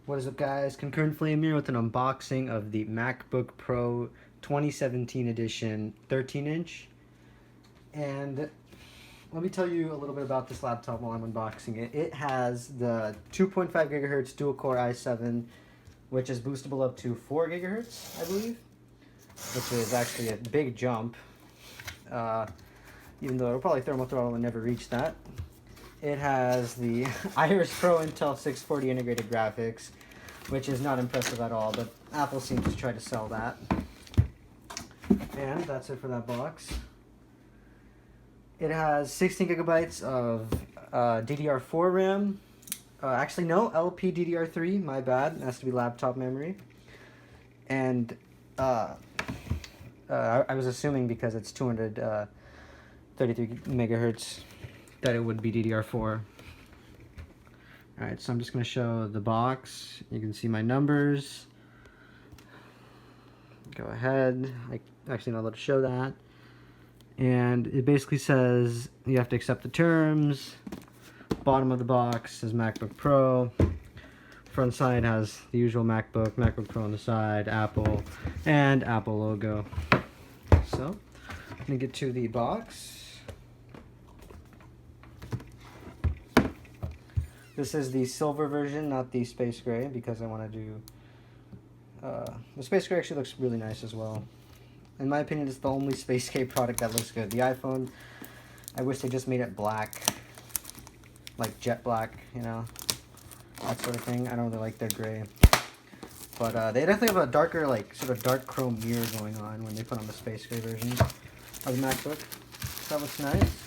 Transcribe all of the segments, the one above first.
What is up, guys? ConcurrentFlame here with an unboxing of the MacBook Pro 2017 edition 13-inch. And let me tell you a little bit about this laptop while I'm unboxing it. It has the 2.5 gigahertz dual-core i7, which is boostable up to 4 gigahertz, I believe, which is actually a big jump, even though it'll probably thermal throttle and never reach that. It has the Iris Pro Intel 640 integrated graphics, which is not impressive at all, but Apple seems to try to sell that. And that's it for that box. It has 16 gigabytes of DDR4 RAM. Actually, no, LPDDR3, my bad. It has to be laptop memory. And I was assuming because it's 233 megahertz that it would be DDR4. Alright, so I'm just going to show the box. You can see my numbers. Go ahead. I actually not allowed to show that. And it basically says you have to accept the terms. Bottom of the box says MacBook Pro. Front side has the usual MacBook Pro on the side, Apple, and Apple logo. So, I'm going to get to the box. This is the silver version, not the space gray, because I want to do... the space gray actually looks really nice as well. In my opinion, it's the only space gray product that looks good. The iPhone, I wish they just made it black. Like jet black, you know? That sort of thing. I don't really like their gray. But they definitely have a darker, like, sort of dark chrome mirror going on when they put on the space gray version of the MacBook. So that looks nice.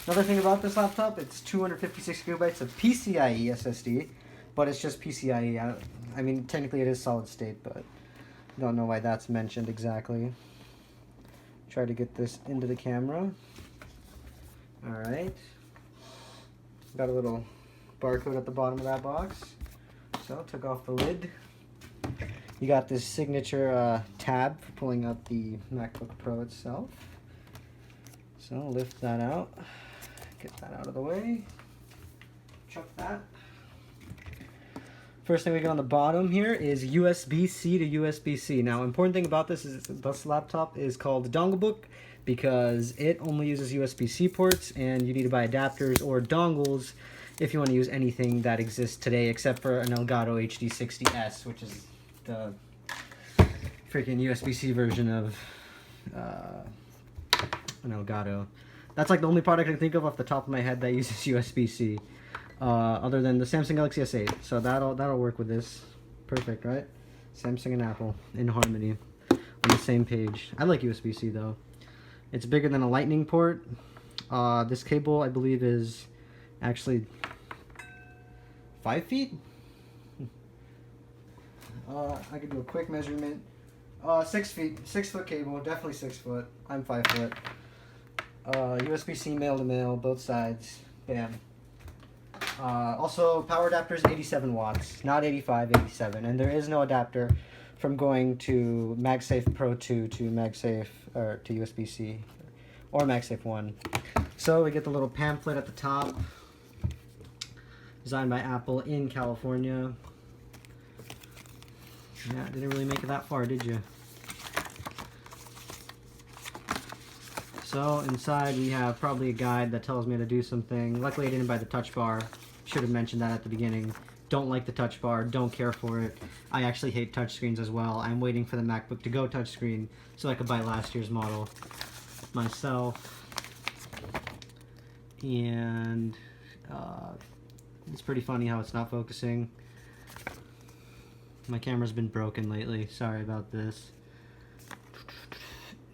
Another thing about this laptop, it's 256 gigabytes of PCIe SSD, but it's just PCIe. I mean, technically it is solid state, but I don't know why that's mentioned exactly. Try to get this into the camera. Alright. Got a little barcode at the bottom of that box. So, took off the lid. You got this signature tab for pulling out the MacBook Pro itself. So, lift that out. Get that out of the way. Chuck that. First thing we got on the bottom here is USB-C to USB-C. Now, important thing about this is this laptop is called Donglebook because it only uses USB-C ports, and you need to buy adapters or dongles if you want to use anything that exists today, except for an Elgato HD60S, which is the freaking USB-C version of an Elgato. That's like the only product I can think of off the top of my head that uses USB-C, other than the Samsung Galaxy S8. So that'll work with this. Perfect, right? Samsung and Apple in harmony on the same page. I like USB-C though. It's bigger than a Lightning port. This cable, I believe, is actually 5 feet. I could do a quick measurement. 6 feet. 6 foot cable. Definitely 6 foot. I'm 5 foot. USB-C male to male, both sides. Bam. Also, power adapter is 87 watts, not 85, 87. And there is no adapter from going to MagSafe Pro 2 to MagSafe, or to USB-C, or MagSafe 1. So we get the little pamphlet at the top, designed by Apple in California. Yeah, didn't really make it that far, did you? So inside we have probably a guide that tells me how to do something. Luckily I didn't buy the touch bar. Should have mentioned that at the beginning. Don't like the touch bar, don't care for it. I actually hate touchscreens as well. I'm waiting for the MacBook to go touchscreen so I could buy last year's model myself. And it's pretty funny how it's not focusing. My camera's been broken lately, sorry about this.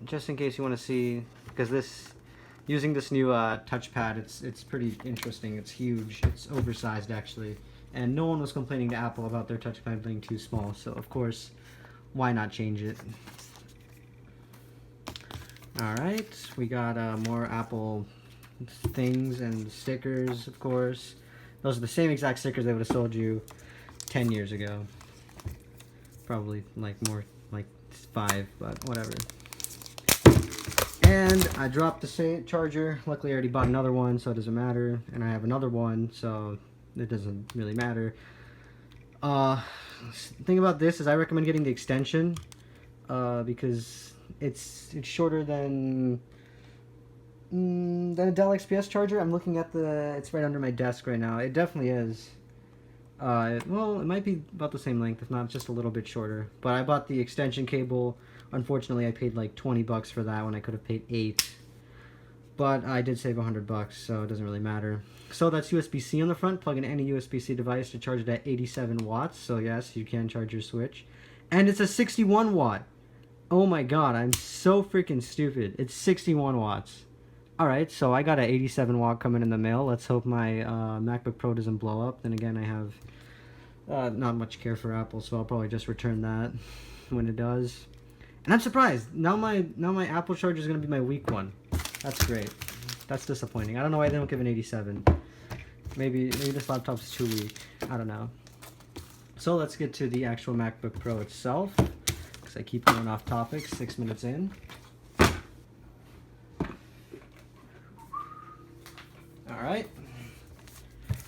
Just in case you want to see, because using this new touchpad, it's pretty interesting. It's huge. It's oversized actually, and no one was complaining to Apple about their touchpad being too small. So of course, why not change it? All right, we got more Apple things and stickers. Of course, those are the same exact stickers they would have sold you 10 years ago. Probably like more like 5, but whatever. And I dropped the charger. Luckily I already bought another one, so it doesn't matter. And I have another one, so it doesn't really matter. Uh, thing about this is I recommend getting the extension, because it's shorter than a Dell XPS charger. I'm looking at it's right under my desk right now. It definitely is. Well, it might be about the same length, if not just a little bit shorter. But I bought the extension cable. Unfortunately, I paid like 20 bucks for that when I could have paid 8. But I did save 100 bucks, so it doesn't really matter. So that's USB-C on the front. Plug in any USB-C device to charge it at 87 watts. So yes, you can charge your Switch. And it's a 61 watt. Oh my god, I'm so freaking stupid. It's 61 watts. Alright, so I got an 87 watt coming in the mail. Let's hope my MacBook Pro doesn't blow up. Then again, I have not much care for Apple, so I'll probably just return that when it does. And I'm surprised. Now my Apple charger is going to be my weak one. That's great. That's disappointing. I don't know why they don't give an 87. Maybe this laptop's too weak. I don't know. So let's get to the actual MacBook Pro itself, because I keep going off topic 6 minutes in. Alright,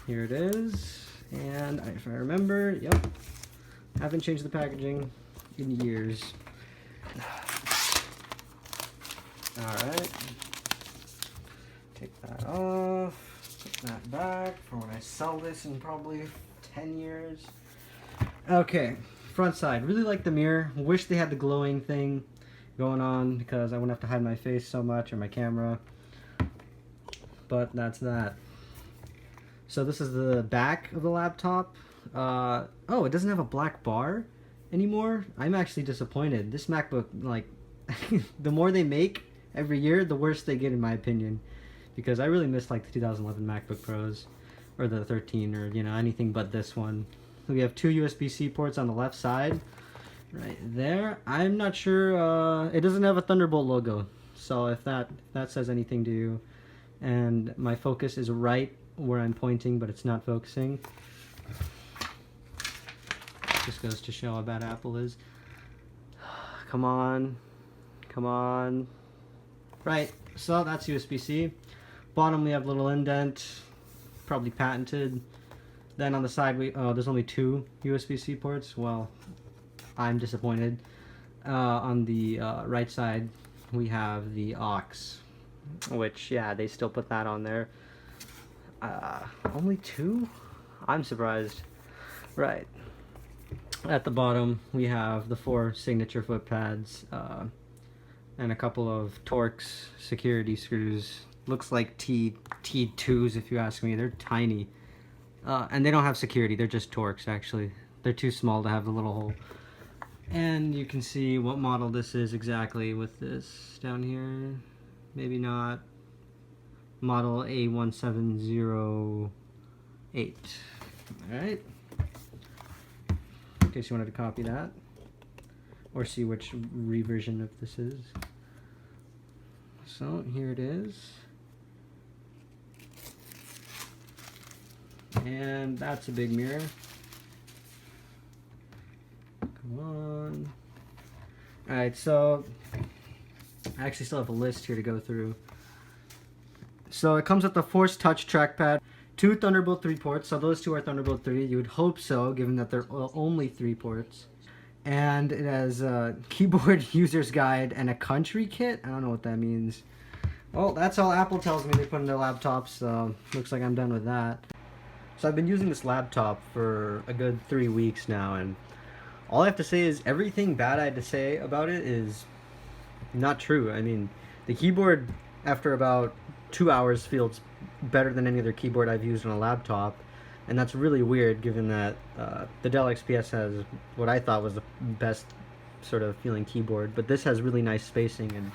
here it is, and if I remember, yep, haven't changed the packaging in years. Alright, take that off, put that back for when I sell this in probably 10 years. Okay, front side, really like the mirror. Wish they had the glowing thing going on because I wouldn't have to hide my face so much or my camera. But that's that. So this is the back of the laptop. Oh, it doesn't have a black bar anymore. I'm actually disappointed. This MacBook, like, the more they make every year, the worse they get in my opinion. Because I really miss like the 2011 MacBook Pros, or the 13, or you know, anything but this one. We have 2 USB-C ports on the left side, right there. I'm not sure. It doesn't have a Thunderbolt logo, so if that says anything to you. And my focus is right where I'm pointing, but it's not focusing. Just goes to show how bad Apple is. Come on. Come on. Right, so that's USB-C. Bottom we have a little indent, probably patented. Then on the side there's only 2 USB-C ports. Well, I'm disappointed. On the right side we have the aux, which, yeah, they still put that on there. Only 2? I'm surprised. Right. At the bottom, we have the 4 signature foot pads, and a couple of Torx security screws. Looks like T2s, if you ask me. They're tiny. And they don't have security, they're just Torx, actually. They're too small to have the little hole. And you can see what model this is exactly with this down here. Maybe not. Model A1708. Alright. In case you wanted to copy that. Or see which reversion of this is. So, here it is. And that's a big mirror. Come on. Alright, so I actually still have a list here to go through. So it comes with the Force Touch trackpad, 2 Thunderbolt 3 ports, so those 2 are Thunderbolt 3, you would hope so, given that they're only 3 ports. And it has a keyboard user's guide and a country kit. I don't know what that means. Well, that's all Apple tells me they put in their laptops, so looks like I'm done with that. So I've been using this laptop for a good 3 weeks now, and all I have to say is everything bad I had to say about it is not true. I mean, the keyboard, after about 2 hours, feels better than any other keyboard I've used on a laptop, and that's really weird given that the Dell XPS has what I thought was the best sort of feeling keyboard, but this has really nice spacing, and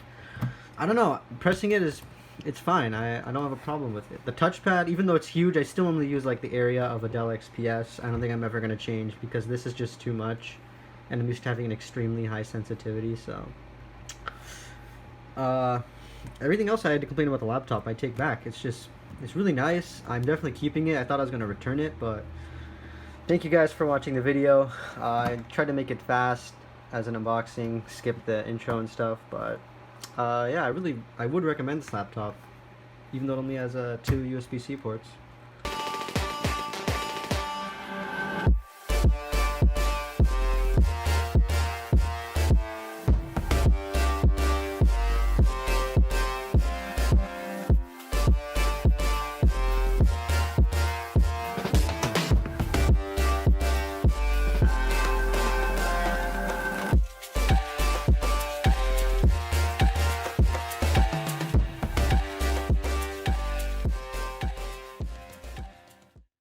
I don't know, pressing it is, it's fine. I don't have a problem with it. The touchpad, even though it's huge, I still only use like the area of a Dell XPS. I don't think I'm ever going to change because this is just too much, and I'm used to having an extremely high sensitivity, so everything else I had to complain about the laptop I take back. It's really nice. I'm definitely keeping it. I thought I was going to return it, but thank you guys for watching the video. I tried to make it fast as an unboxing, skip the intro and stuff, but yeah, I would recommend this laptop, even though it only has 2 USB-C ports.